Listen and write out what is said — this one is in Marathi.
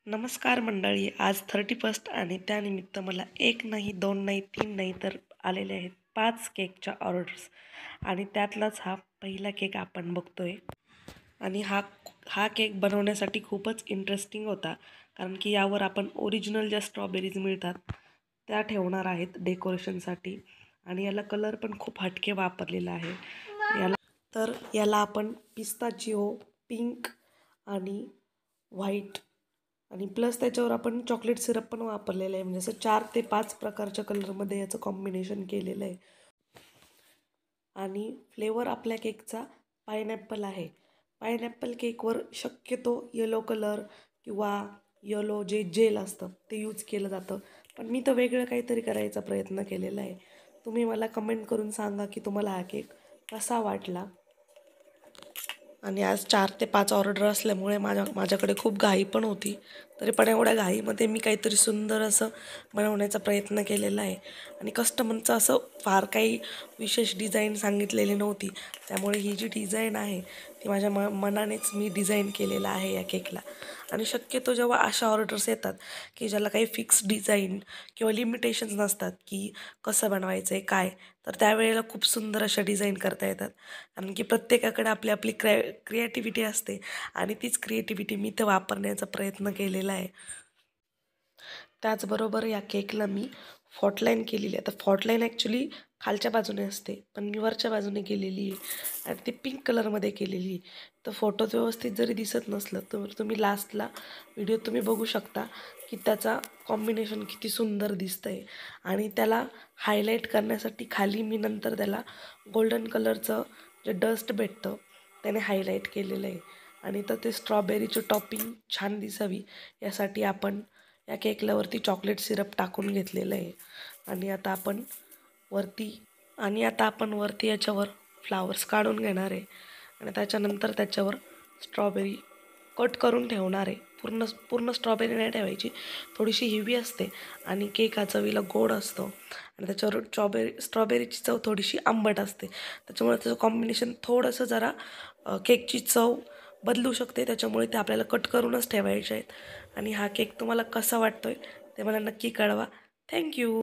नमस्कार मंडळी. आज 31 आणि त्यानिमित्त मला एक नाही, दोन नाही, तीन नाही तर आलेले आहेत 5 केकच्या ऑर्डर्स आणि त्यातलाच हा पहिला केक आपण बघतोय. आणि हा केक बनवण्यासाठी खूपच इंटरेस्टिंग होता, कारण की यावर आपण ओरिजिनल ज्या स्ट्रॉबेरीज मिळतात त्या ठेवणार आहेत डेकोरेशनसाठी. आणि याला कलर पण खूप हटके वापरलेला आहे. याला आपण पिस्ताचिओ, पिंक आणि व्हाईट आणि प्लस त्याच्यावर आपण चॉकलेट सिरप पण वापरलेलं आहे. म्हणजे असं 4 ते 5 प्रकारच्या कलरमध्ये याचं कॉम्बिनेशन केलेलं आहे. आणि फ्लेवर आपल्या केकचा पायनॅपल आहे. पायनॅपल केकवर शक्यतो येलो कलर किंवा येलो जे जेल असतं ते यूज केलं जातं. पण मी तर वेगळं काहीतरी करायचा प्रयत्न केलेला आहे. तुम्ही मला कमेंट करून सांगा की तुम्हाला हा केक कसा वाटला. आणि आज 4 ते 5 ऑर्डर असल्यामुळे माझ्याकडे खूप घाई पण होती. तरी पण एवढ्या घाईमध्ये मी काहीतरी सुंदर असं बनवण्याचा प्रयत्न केलेला आहे. आणि कस्टमरचं असं फार काही विशेष डिझाईन सांगितलेली नव्हती. त्यामुळे ही जी डिझाईन आहे ती माझ्या मनानेच मी डिझाईन केलेलं आहे या केकला. आणि शक्यतो जेव्हा अशा ऑर्डर्स येतात की ज्याला काही फिक्स डिझाईन किंवा लिमिटेशन्स नसतात की कसं बनवायचं आहे काय, तर त्यावेळेला खूप सुंदर अशा डिझाईन करता येतात. कारण की प्रत्येकाकडे आपली आपली क्रिएटिव्हिटी असते आणि तीच क्रिएटिव्हिटी मी इथं वापरण्याचा प्रयत्न केलेला आहे. त्याचबरोबर या केकला मी फॉटलाईन केलेली आहे. आता फॉटलाईन ॲक्च्युली खालच्या बाजूने असते, पण मी वरच्या बाजूने केलेली आहे आणि ती पिंक कलरमध्ये केलेली आहे. तर फोटोत व्यवस्थित जरी दिसत नसलं तर तुम्ही लास्टला व्हिडिओ तुम्ही बघू शकता की त्याचा कॉम्बिनेशन किती सुंदर दिसतं आहे. आणि त्याला हायलाईट करण्यासाठी खाली मी नंतर त्याला गोल्डन कलरचं जे डस्ट भेटतं त्याने हायलाईट केलेलं आहे. आणि तर ते स्ट्रॉबेरीची टॉपिंग छान दिसावी यासाठी आपण या केकला वरती चॉकलेट सिरप टाकून घेतलेलं आहे. आणि आता आपण वरती याच्यावर फ्लावर्स काढून घेणार आहे आणि त्याच्यानंतर त्याच्यावर स्ट्रॉबेरी कट करून ठेवणार आहे. पूर्ण पूर्ण स्ट्रॉबेरी नाही ठेवायची, थोडीशी हेवी असते आणि केक हा चवीला गोड असतो आणि त्याच्यावर स्ट्रॉबेरीची चव थोडीशी आंबट असते. त्याच्यामुळे त्याचं कॉम्बिनेशन थोडंसं जरा केकची चव बदलू शकते. त्याच्यामुळे ते आपल्याला कट करूनच ठेवायचे आहेत. आणि हा केक तुम्हाला कसा वाटतोय ते मला नक्की कळवा. थँक्यू.